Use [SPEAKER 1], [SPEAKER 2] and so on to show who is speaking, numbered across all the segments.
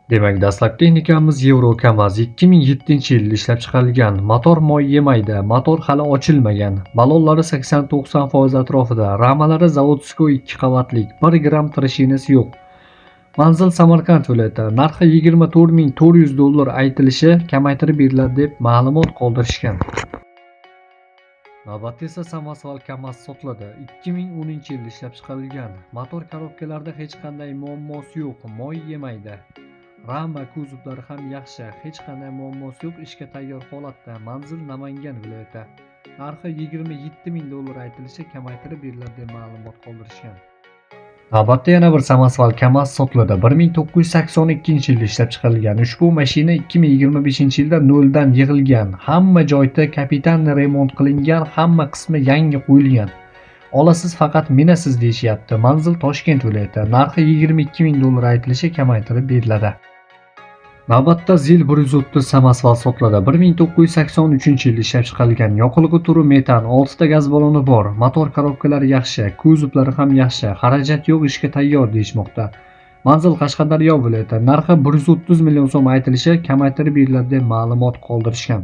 [SPEAKER 1] Demak, dastlabki texnikamiz Euro KAMAZ 2007-yilda ishlab chiqarilgan. Motor moy yemaydi, motor hali ochilmagan. Ballonlari 80-90% atrofida, ramalari zavodskoy 2 qavatlik, 1 gramm tirishinasi yo'q. Manzil Samarqand viloyati. Narxi $24,400 aytilishi, kamaytirib beriladi deb ma'lumot qoldirishgan. Navbatda esa Samasval KAMAZ sotiladi. 2010-yilda ishlab chiqarilgan. Motor korobkalarida hech qanday muammosi yo'q, moy yemaydi. Rama kuzovlari ham yaxshi, hech qanday muammosi yo'q, ishga tayyor holatda. Manzil Namangan viloyati. Narxi $27,000 aytilishi, kamaytirib beriladi deb ma'lumot qoldirishgan. Navbatda yana bir Samasval KAMAZ sotiladi. 1982-yilda ishlab chiqarilgan. Ushbu mashina 2025-yilda noldan yig'ilgan. Hamma joyda kapitan remont qilingan, hamma qismi yangi qo'yilgan. Olasiz, faqat minasiz deyishyapti. Manzil Toshkent viloyati. Narxi $22,000 aytilishi, kamaytirib beriladi. Navbatda ZIL 130 Samasval sotiladi. 1983-yilda ishlab chiqarilgan. Yoqilg'i turi metan, 6 ta gaz balloni bor. Motor korobkalari yaxshi, kuzovlari ham yaxshi. Xarajat yo'q, ishga tayyor deyishmoqda. Manzil Qashqadaryo viloyati. Narxi 130 million so'm aytilishi, kamaytirib beriladi deb ma'lumot qoldirishgan.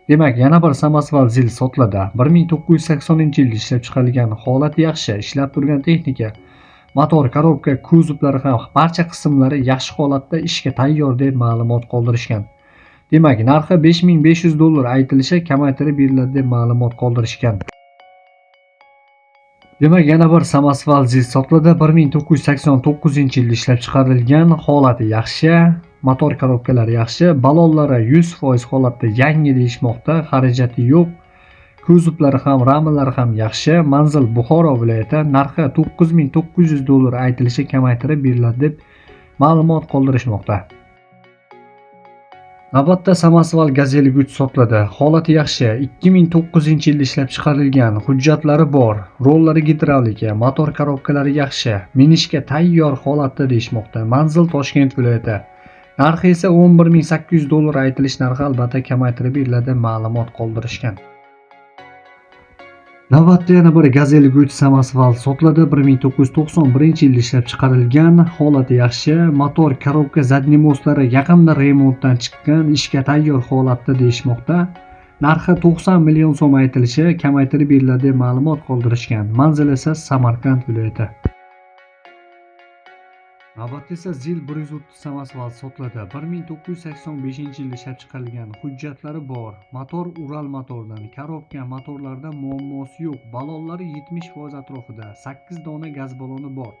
[SPEAKER 1] Demak, yana bir Samasval ZIL sotiladi. 1980-yilda ishlab chiqarilgan. Holati yaxshi, ishlab turgan texnika. Motor, korobka, kuzovlari ham barcha qismlari yaxshi holatda, ishga tayyor deb ma'lumot qoldirishgan. Demak, narxi $5,500 aytilishi, kamaytirib beriladi deb ma'lumot qoldirishgan. Demak, yana bir Samasval ZIL sotiladi. 1989-yilda ishlab chiqarilgan. Holati yaxshi, motor korobkalari yaxshi, ballonlari 100% holatda yangi deyishmoqda, xarajati yo'q. Kuzovlari ham, ramalari ham yaxshi. Manzil Buxoro viloyati. Narxi $9,900 aytilishi, kamaytirib beriladi deb ma'lumot qoldirishmoqda. Navbatda Samasval Gazeli 3 sotiladi. Holati yaxshi. 2009-yilda ishlab chiqarilgan. Hujjatlari bor. Rollari gidravlika, motor korobkalari yaxshi. Minishga tayyor holatda deyishmoqda. Manzil Toshkent viloyati. Narxi esa $11,800 aytilish narxi, albatta kamaytirib beriladi deb ma'lumot qoldirishgan. Navbatda yana bir Gazeli 3 Samasval sotiladi. 1991-yilda ishlab chiqarilgan. Holati yaxshi, motor, korobka, zadniy mostlari yaqinda remontdan chiqqan, ishga tayyor holatda deyishmoqda. Narxi 90 million so'm aytilishi, kamaytirib beriladi deb ma'lumot qoldirishgan. Manzil esa Samarqand viloyati. Navbatda esa ZIL 130 Samasval sotiladi. 1985-yilda ishlab chiqarilgan. Hujjatlari bor. Motor Ural motordan, korobka motorlarda muammosi yo'q. Ballonlari 70% atrofida. 8 dona gaz balloni bor.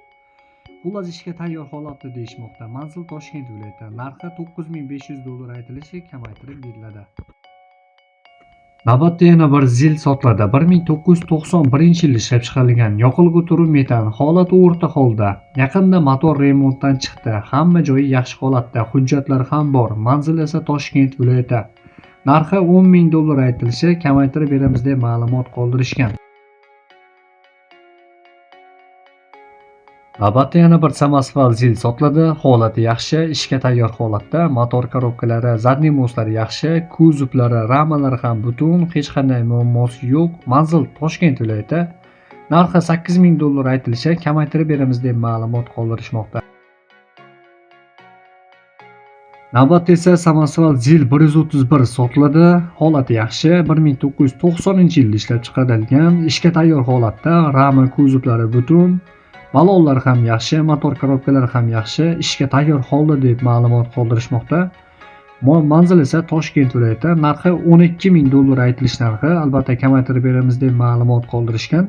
[SPEAKER 1] Xullas, ishga tayyor holatda deyishmoqda. Manzil Toshkent viloyati. Narxi $9,500 aytilishi, kamaytirib beriladi. Navbatda yana bir ZIL sotiladi. 1991-yilda ishlab chiqarilgan. Yoqilg'i turi metan, holati o'rta holda. Yaqinda motor remontdan chiqdi. Hamma joyi yaxshi holatda, hujjatlari ham bor. Manzil esa Toshkent viloyati. Narxi $10,000 aytilishi, kamaytirib beramiz deb ma'lumot qoldirishgan. Navbatda yana bir Samasval ZIL sotiladi. Holati yaxshi, ishga tayyor holatda. Motor korobkalari, zadniy moslari yaxshi, kuzovlari, ramalari ham butun, hech qanday muammosi yo'q. Manzil Toshkent viloyati. Narxi $8,000 aytilishi, kamaytirib beramiz deb ma'lumot qoldirishmoqda. Navbatda esa Samasval ZIL 131 sotiladi. Holati yaxshi, 1990-yilda ishlab chiqarilgan, ishga tayyor holatda, rama kuzovlari butun. Ballonlar ham yaxshi, motor korobkalari ham yaxshi, ishga tayyor holda deb ma'lumot qoldirishmoqda. Manzil esa Toshkent viloyati. Narxi $12,000 aytilish narxi, albatta kamaytirib beramiz deb ma'lumot qoldirishgan.